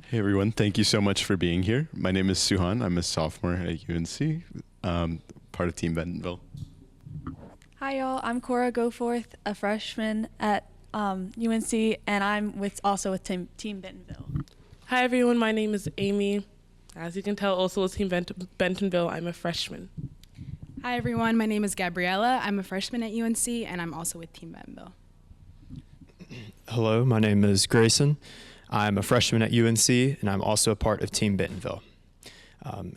Hey everyone, thank you so much for being here. My name is Suhan. I'm a sophomore at UNC, part of Team Bentonville. Hi y'all, I'm Cora Goforth, a freshman at UNC, and I'm also with Team Bentonville. Hi everyone, my name is Amy. As you can tell, also with Team Bentonville, I'm a freshman. Hi everyone, my name is Gabriella. I'm a freshman at UNC, and I'm also with Team Bentonville. Hello, my name is Grayson. I'm a freshman at UNC, and I'm also a part of Team Bentonville.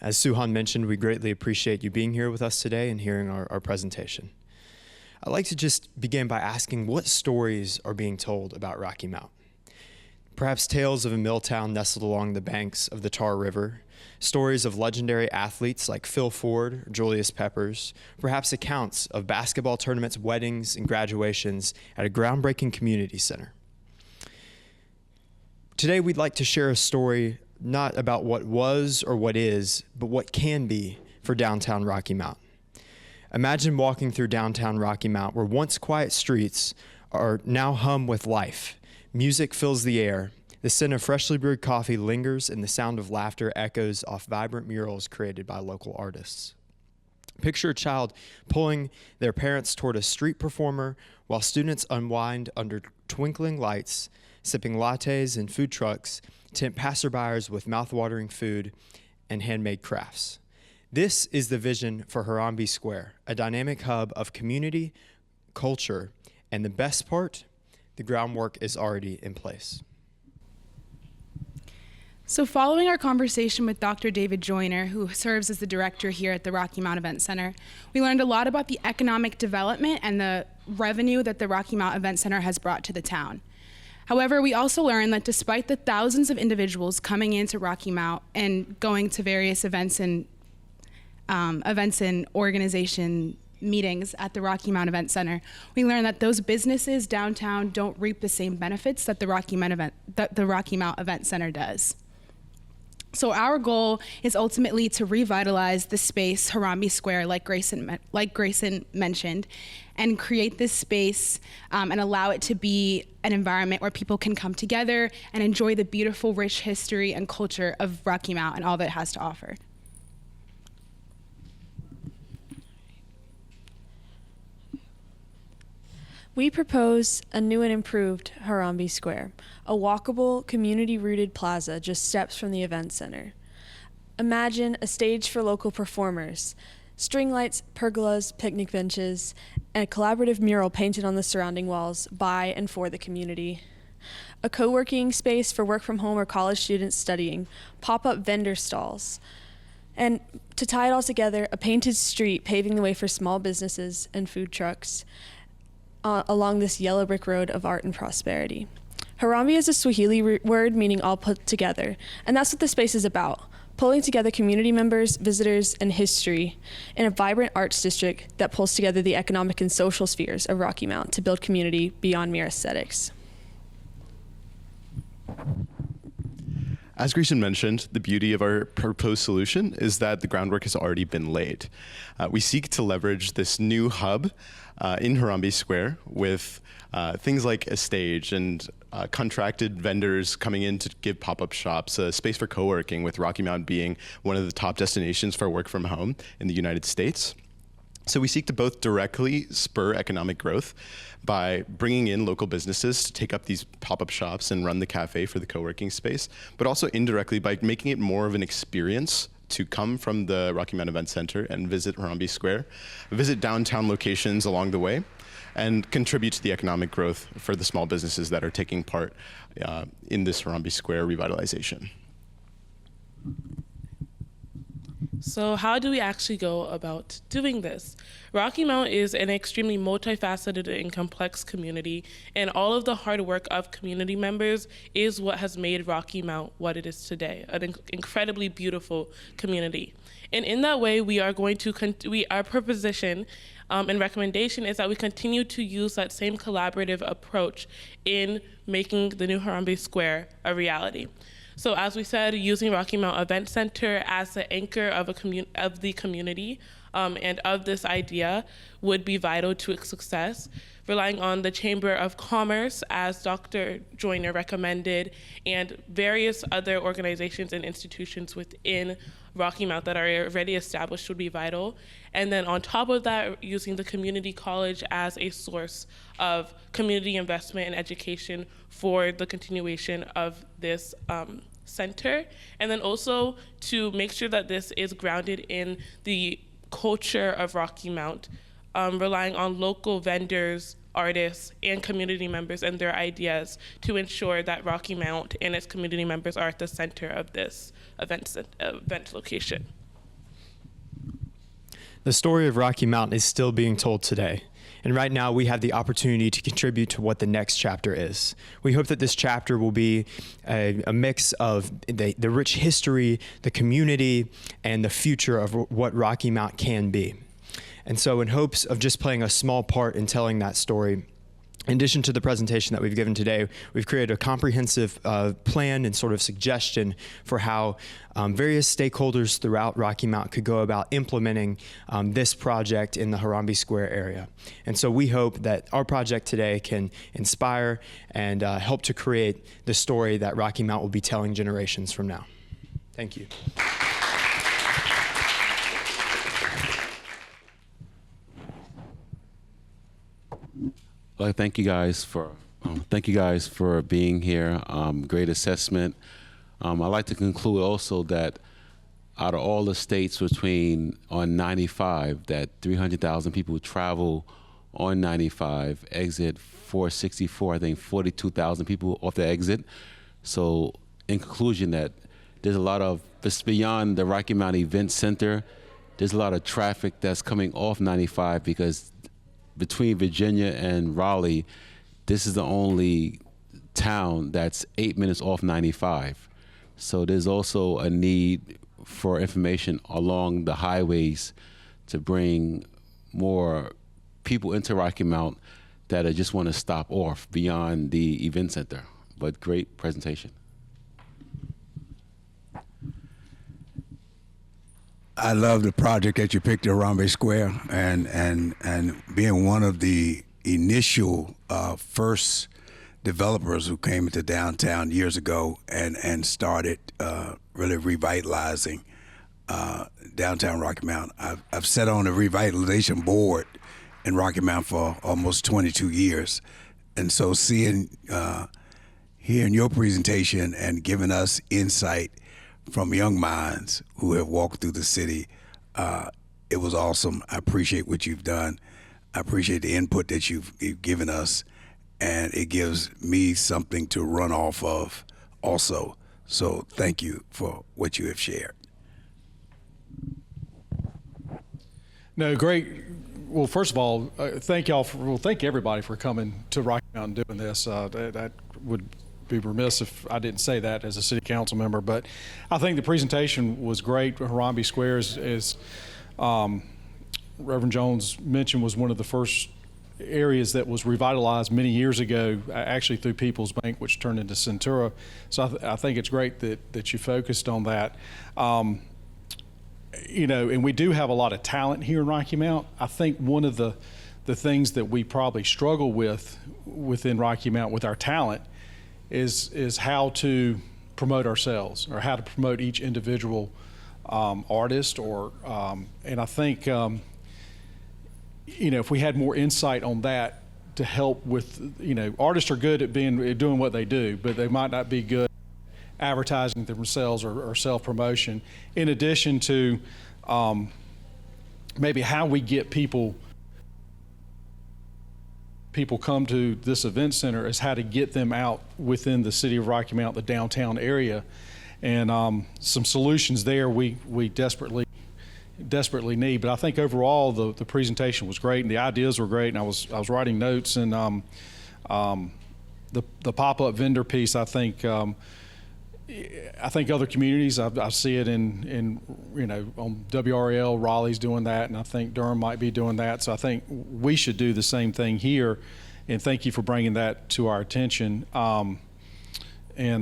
As Suhan mentioned, we greatly appreciate you being here with us today and hearing our presentation. I'd like to just begin by asking what stories are being told about Rocky Mount. Perhaps tales of a mill town nestled along the banks of the Tar River, stories of legendary athletes like Phil Ford or Julius Peppers, perhaps accounts of basketball tournaments, weddings, and graduations at a groundbreaking community center. Today, we'd like to share a story not about what was or what is, but what can be for downtown Rocky Mount. Imagine walking through downtown Rocky Mount, where once quiet streets are now hum with life. Music fills the air. The scent of freshly brewed coffee lingers, and the sound of laughter echoes off vibrant murals created by local artists. Picture a child pulling their parents toward a street performer while students unwind under twinkling lights, sipping lattes and food trucks, tempt passerbyers with mouthwatering food and handmade crafts. This is the vision for Harambee Square, a dynamic hub of community, culture, and the best part, the groundwork is already in place. So following our conversation with Dr. David Joyner, who serves as the director here at the Rocky Mount Event Center, we learned a lot about the economic development and the revenue that the Rocky Mount Event Center has brought to the town. However, we also learned that despite the thousands of individuals coming into Rocky Mount and going to various events and organization meetings at the Rocky Mount Event Center, we learned that those businesses downtown don't reap the same benefits that the Rocky Mount Event Center does. So our goal is ultimately to revitalize the space, Harambee Square, like Grayson mentioned, and create this space and allow it to be an environment where people can come together and enjoy the beautiful, rich history and culture of Rocky Mount and all that it has to offer. We propose a new and improved Harambee Square, a walkable, community-rooted plaza just steps from the event center. Imagine a stage for local performers, string lights, pergolas, picnic benches, and a collaborative mural painted on the surrounding walls by and for the community. A co-working space for work from home or college students studying, pop-up vendor stalls, and to tie it all together, a painted street paving the way for small businesses and food trucks along this yellow brick road of art and prosperity. Harambee is a Swahili word meaning all put together, and that's what the space is about, pulling together community members, visitors, and history in a vibrant arts district that pulls together the economic and social spheres of Rocky Mount to build community beyond mere aesthetics. As Grayson mentioned, the beauty of our proposed solution is that the groundwork has already been laid. We seek to leverage this new hub in Harambee Square with things like a stage and contracted vendors coming in to give pop-up shops, a space for co-working, with Rocky Mount being one of the top destinations for work from home in the United States. So we seek to both directly spur economic growth by bringing in local businesses to take up these pop-up shops and run the cafe for the co-working space, but also indirectly by making it more of an experience to come from the Rocky Mount Event Center and visit Harambee Square, visit downtown locations along the way, and contribute to the economic growth for the small businesses that are taking part in this Harambee Square revitalization. So how do we actually go about doing this? Rocky Mount is an extremely multifaceted and complex community, and all of the hard work of community members is what has made Rocky Mount what it is today, an incredibly beautiful community. And in that way, our proposition and recommendation is that we continue to use that same collaborative approach in making the new Harambee Square a reality. So as we said, using Rocky Mount Event Center as the anchor of the community and of this idea would be vital to its success. relying on the Chamber of Commerce, as Dr. Joyner recommended, and various other organizations and institutions within Rocky Mount that are already established would be vital. And then on top of that, using the community college as a source of community investment and education for the continuation of this center. And then also to make sure that this is grounded in the culture of Rocky Mount, relying on local vendors, artists, and community members and their ideas to ensure that Rocky Mount and its community members are at the center of this event location. The story of Rocky Mount is still being told today. And right now we have the opportunity to contribute to what the next chapter is. We hope that this chapter will be a mix of the rich history, the community, and the future of what Rocky Mount can be. And so in hopes of just playing a small part in telling that story, in addition to the presentation that we've given today, we've created a comprehensive plan and sort of suggestion for how various stakeholders throughout Rocky Mount could go about implementing this project in the Harambee Square area. And so we hope that our project today can inspire and help to create the story that Rocky Mount will be telling generations from now. Thank you. Well, thank you guys for being here. Great assessment. I'd like to conclude also that out of all the states on 95, that 300,000 people travel on 95, exit 464, I think 42,000 people off the exit. So in conclusion, that there's a lot of, just beyond the Rocky Mount Event Center, there's a lot of traffic that's coming off 95 because between Virginia and Raleigh, this is the only town that's 8 minutes off 95. So there's also a need for information along the highways to bring more people into Rocky Mount that just want to stop off beyond the event center. But great presentation. I love the project that you picked at Harambee Square, and being one of the initial first developers who came into downtown years ago and started really revitalizing downtown Rocky Mount. I've sat on the revitalization board in Rocky Mount for almost 22 years, and so hearing your presentation and giving us insight from young minds who have walked through the city, it was awesome. I appreciate what you've done. I appreciate the input that you've given us, and it gives me something to run off of also. So thank you for what you have shared. No, great. Well, first of all, thank everybody for coming to Rocky Mount and doing this. That would be remiss if I didn't say that as a city council member, but I think the presentation was great. Harambee Square, as Reverend Jones mentioned, was one of the first areas that was revitalized many years ago, actually through People's Bank, which turned into Centura. So I think it's great that you focused on that. And we do have a lot of talent here in Rocky Mount. I think one of the things that we probably struggle with within Rocky Mount with our talent is how to promote ourselves, or how to promote each individual artist, and I think if we had more insight on that to help with, artists are good at doing what they do, but they might not be good at advertising themselves or self-promotion, in addition to maybe how we get people come to this event center, is how to get them out within the city of Rocky Mount, the downtown area, and some solutions there we desperately need. But I think overall the presentation was great and the ideas were great, and I was writing notes, and the pop-up vendor piece, I think other communities, I see it in on WRL, Raleigh's doing that, and I think Durham might be doing that. So I think we should do the same thing here, and thank you for bringing that to our attention. And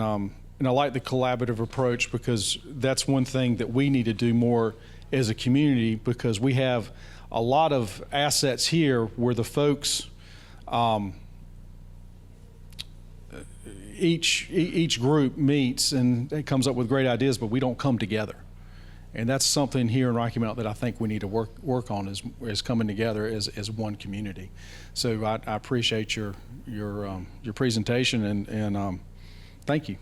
I like the collaborative approach, because that's one thing that we need to do more as a community, because we have a lot of assets here where the folks each group meets and it comes up with great ideas, but we don't come together. And that's something here in Rocky Mount that I think we need to work on is coming together as one community. So I appreciate your presentation and thank you.